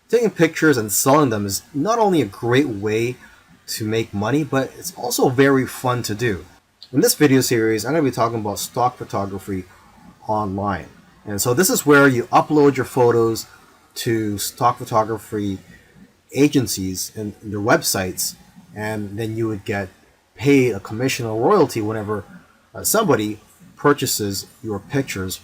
Taking pictures and selling them is not only a great way to make money, but it's also very fun to do. In this video series, I'm going to be talking about stock photography online. And so this is where you upload your photos to stock photography agencies and their websites, and then you would get paid a commission or royalty whenever somebody purchases your pictures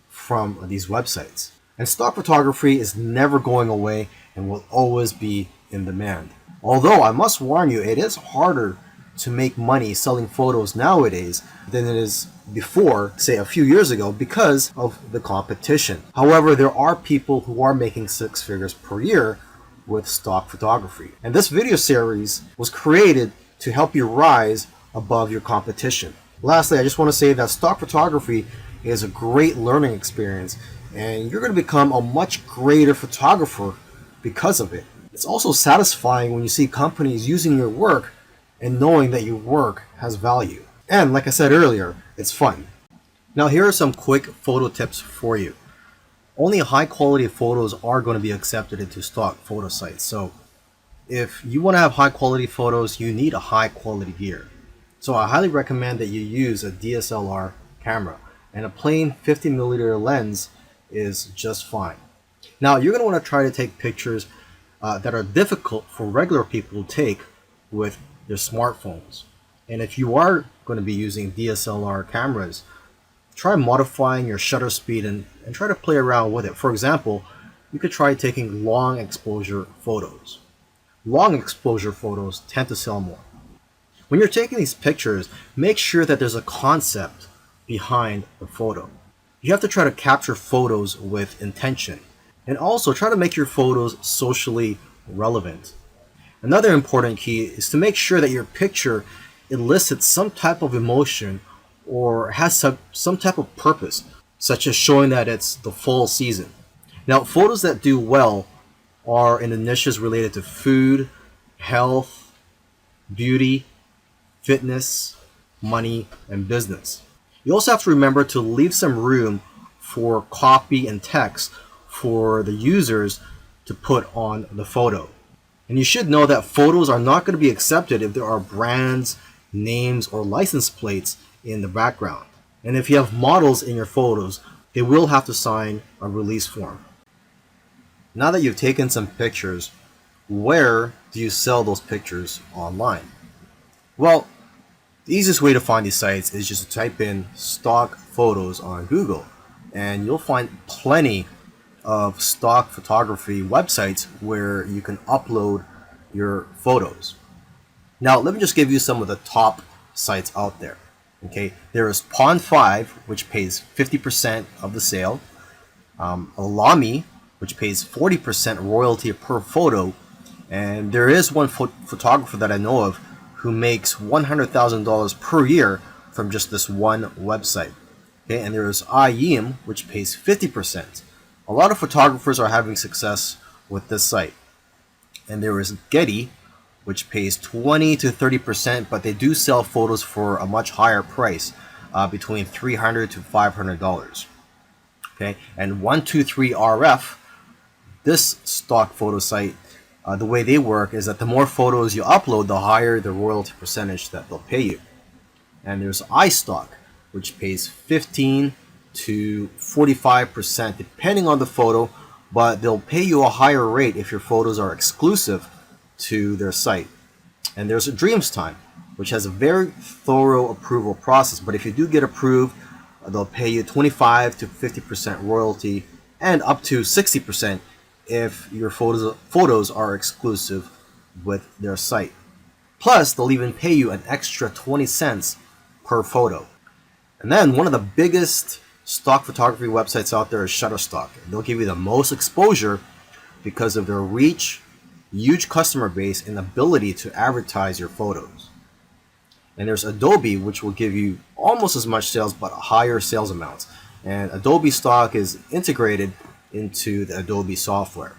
from these websites. And stock photography is never going away and will always be in demand. Although I must warn you, it is harder to make money selling photos nowadays than it is before, say a few years ago, because of the competition. However, there are people who are making six figures per year with stock photography. And this video series was created to help you rise above your competition. Lastly, I just want to say that stock photography is a great learning experience, and you're going to become a much greater photographer because of it. It's also satisfying when you see companies using your work and knowing that your work has value. And like I said earlier, it's fun. Now here are some quick photo tips for you. Only high quality photos are going to be accepted into stock photo sites. So if you want to have high quality photos, you need a high quality gear. So I highly recommend that you use a DSLR camera, and a plain 50mm lens is just fine. Now you're going to want to try to take pictures that are difficult for regular people to take with their smartphones. And if you are going to be using DSLR cameras, try modifying your shutter speed and try to play around with it. For example, you could try taking long exposure photos. Long exposure photos tend to sell more. When you're taking these pictures, make sure that there's a concept behind the photo. You have to try to capture photos with intention, and also try to make your photos socially relevant. Another important key is to make sure that your picture elicits some type of emotion or has some type of purpose, such as showing that it's the fall season. Now, photos that do well are in the niches related to food, health, beauty, fitness, money, and business. You also have to remember to leave some room for copy and text for the users to put on the photo. And you should know that photos are not going to be accepted if there are brands, names, or license plates in the background. And if you have models in your photos, they will have to sign a release form. Now that you've taken some pictures, where do you sell those pictures online? Well, the easiest way to find these sites is just to type in stock photos on Google, and you'll find plenty of stock photography websites where you can upload your photos. Now, let me just give you some of the top sites out there. Okay, there is Pond5, which pays 50% of the sale, Alami, which pays 40% royalty per photo, and there is one photographer that I know of who makes $100,000 per year from just this one website. Okay, and there's IEM, which pays 50%. A lot of photographers are having success with this site. And there is Getty, which pays 20 to 30%, but they do sell photos for a much higher price, between $300 to $500. Okay, and 123RF, this stock photo site, the way they work is that the more photos you upload, the higher the royalty percentage that they'll pay you. And there's iStock, which pays 15 to 45% depending on the photo, but they'll pay you a higher rate if your photos are exclusive to their site. And there's a Dreamstime, which has a very thorough approval process, but if you do get approved, they'll pay you 25 to 50% royalty and up to 60% if your photos are exclusive with their site. Plus, they'll even pay you an extra 20 cents per photo. And then one of the biggest stock photography websites out there is Shutterstock. They'll give you the most exposure because of their reach, huge customer base, and ability to advertise your photos. And there's Adobe, which will give you almost as much sales but higher sales amounts. And Adobe stock is integrated into the Adobe software.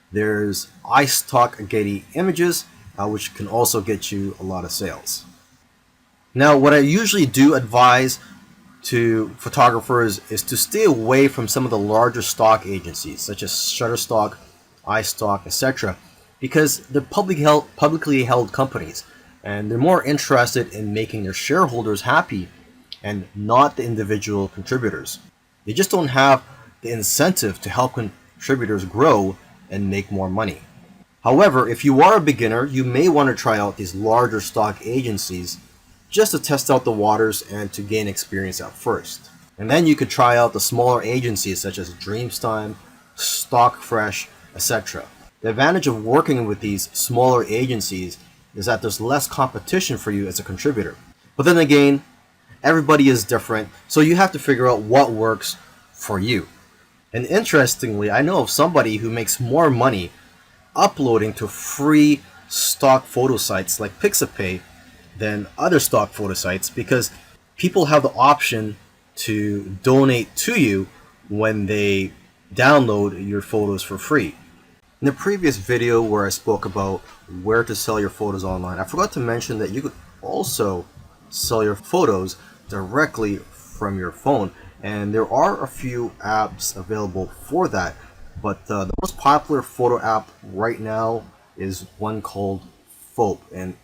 There's iStock Getty Images, which can also get you a lot of sales. Now, what I usually do advise to photographers is to stay away from some of the larger stock agencies, such as Shutterstock, iStock, etc. because they're publicly held companies, and they're more interested in making their shareholders happy and not the individual contributors. They just don't have the incentive to help contributors grow and make more money. However, if you are a beginner, you may want to try out these larger stock agencies just to test out the waters and to gain experience at first. And then you could try out the smaller agencies such as Dreamstime, Stockfresh, etc. The advantage of working with these smaller agencies is that there's less competition for you as a contributor. But then again, everybody is different, so you have to figure out what works for you. And interestingly, I know of somebody who makes more money uploading to free stock photo sites like Pixabay than other stock photo sites, because people have the option to donate to you when they download your photos for free. In the previous video where I spoke about where to sell your photos online, I forgot to mention that you could also sell your photos directly from your phone, and there are a few apps available for that, but the most popular photo app right now is one called Fope. And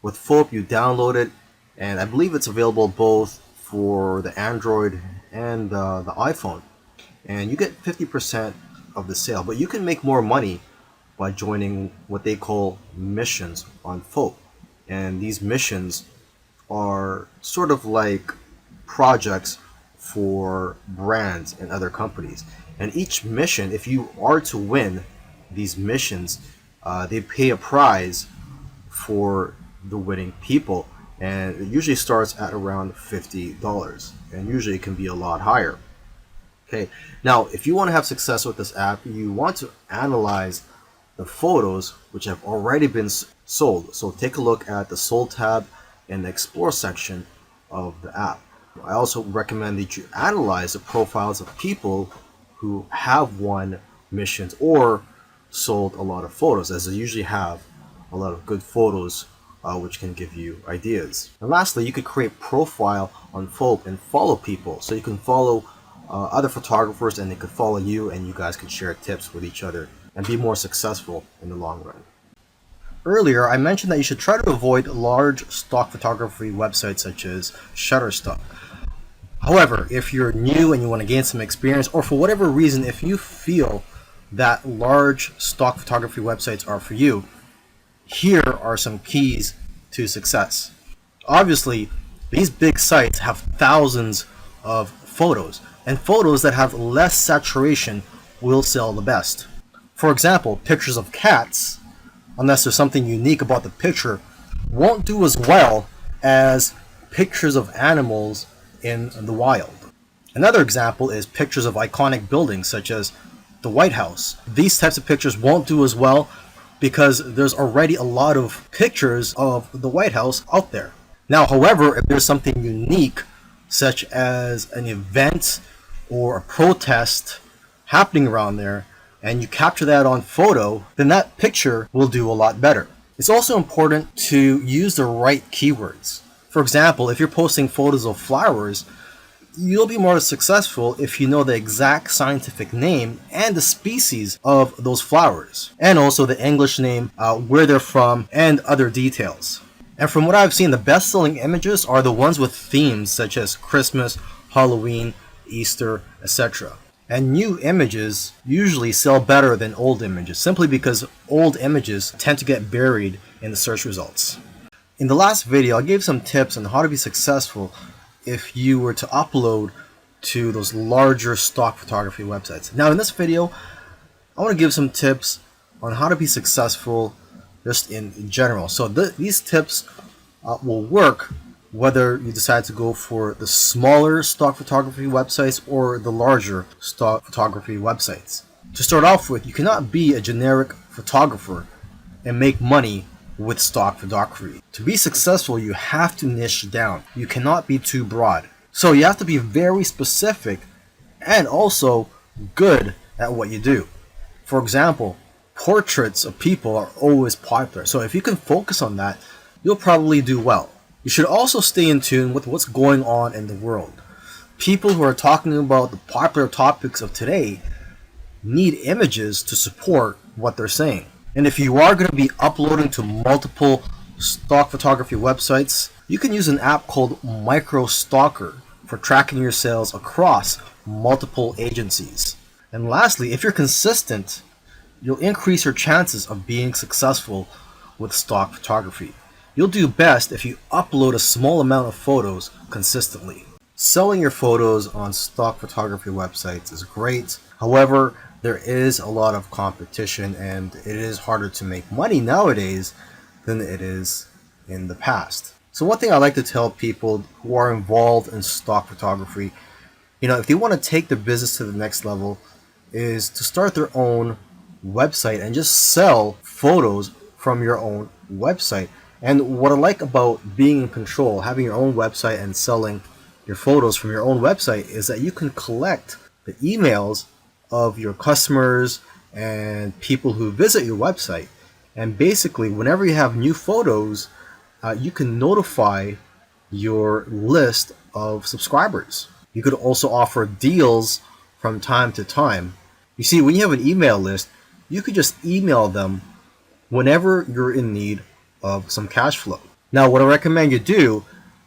with Fope, you download it, and I believe it's available both for the Android and the iPhone, and you get 50% of the sale. But you can make more money by joining what they call missions on Fope, and these missions are sort of like projects for brands and other companies. And each mission, if you are to win these missions, they pay a prize for the winning people, and it usually starts at around $50, and usually it can be a lot higher. Okay, now if you want to have success with this app, you want to analyze the photos which have already been sold. So take a look at the sold tab in the explore section of the app. I also recommend that you analyze the profiles of people who have won missions or sold a lot of photos, as they usually have a lot of good photos which can give you ideas. And lastly, you could create a profile on Fope and follow people. So you can follow other photographers, and they could follow you, and you guys could share tips with each other and be more successful in the long run. Earlier, I mentioned that you should try to avoid large stock photography websites such as Shutterstock. However, if you're new and you want to gain some experience, or for whatever reason, if you feel that large stock photography websites are for you, here are some keys to success. Obviously, these big sites have thousands of photos, and photos that have less saturation will sell the best. For example, pictures of cats, unless there's something unique about the picture, won't do as well as pictures of animals in the wild. Another example is pictures of iconic buildings such as the White House. These types of pictures won't do as well because there's already a lot of pictures of the White House out there. Now, however, if there's something unique such as an event or a protest happening around there, and you capture that on photo, then that picture will do a lot better. It's also important to use the right keywords. For example, if you're posting photos of flowers, you'll be more successful if you know the exact scientific name and the species of those flowers, and also the English name, where they're from, and other details. And from what I've seen, the best-selling images are the ones with themes such as Christmas, Halloween, Easter, etc. And new images usually sell better than old images, simply because old images tend to get buried in the search results. In the last video, I gave some tips on how to be successful if you were to upload to those larger stock photography websites. Now in this video, I want to give some tips on how to be successful just in general. So these tips will work whether you decide to go for the smaller stock photography websites or the larger stock photography websites. To start off with, you cannot be a generic photographer and make money with stock photography. To be successful, you have to niche down. You cannot be too broad. So you have to be very specific and also good at what you do. For example, portraits of people are always popular. So if you can focus on that, you'll probably do well. You should also stay in tune with what's going on in the world. People who are talking about the popular topics of today need images to support what they're saying. And if you are going to be uploading to multiple stock photography websites, you can use an app called MicroStalker for tracking your sales across multiple agencies. And lastly, if you're consistent, you'll increase your chances of being successful with stock photography. You'll do best if you upload a small amount of photos consistently. Selling your photos on stock photography websites is great. However, there is a lot of competition and it is harder to make money nowadays than it is in the past. So one thing I like to tell people who are involved in stock photography, if they want to take their business to the next level, is to start their own website and just sell photos from your own website. And what I like about being in control, having your own website and selling your photos from your own website, is that you can collect the emails of your customers and people who visit your website. And basically, whenever you have new photos, you can notify your list of subscribers. You could also offer deals from time to time. You see, when you have an email list, you could just email them whenever you're in need of some cash flow. Now, what I recommend you do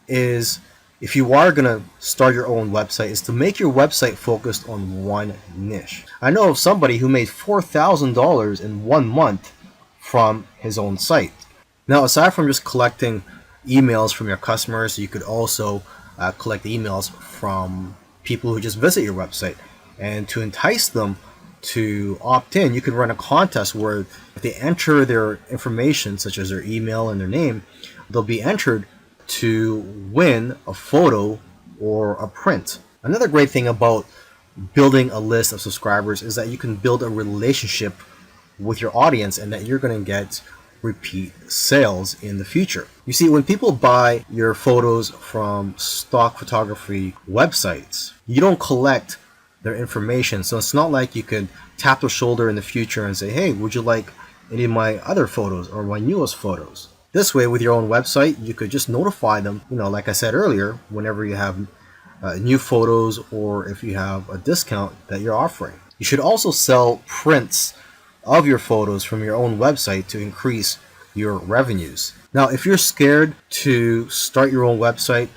is, if you are going to start your own website, is to make your website focused on one niche. I know of somebody who made $4,000 in 1 month from his own site. Now, aside from just collecting emails from your customers, you could also collect emails from people who just visit your website. And to entice them to opt in, you could run a contest where if they enter their information, such as their email and their name, they'll be entered to win a photo or a print. Another great thing about building a list of subscribers is that you can build a relationship with your audience and that you're going to get repeat sales in the future. You see, when people buy your photos from stock photography websites, you don't collect their information. So it's not like you could tap their shoulder in the future and say, hey, would you like any of my other photos or my newest photos? This way, with your own website, you could just notify them, like I said earlier, whenever you have new photos or if you have a discount that you're offering. You should also sell prints of your photos from your own website to increase your revenues. Now, if you're scared to start your own website,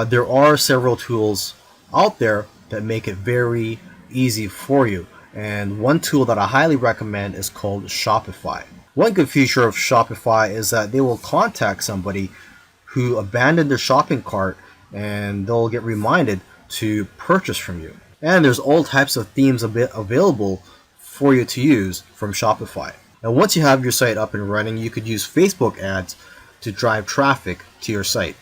there are several tools out there that make it very easy for you. And one tool that I highly recommend is called Shopify. One good feature of Shopify is that they will contact somebody who abandoned their shopping cart and they'll get reminded to purchase from you. And there's all types of themes available for you to use from Shopify. And once you have your site up and running, you could use Facebook ads to drive traffic to your site.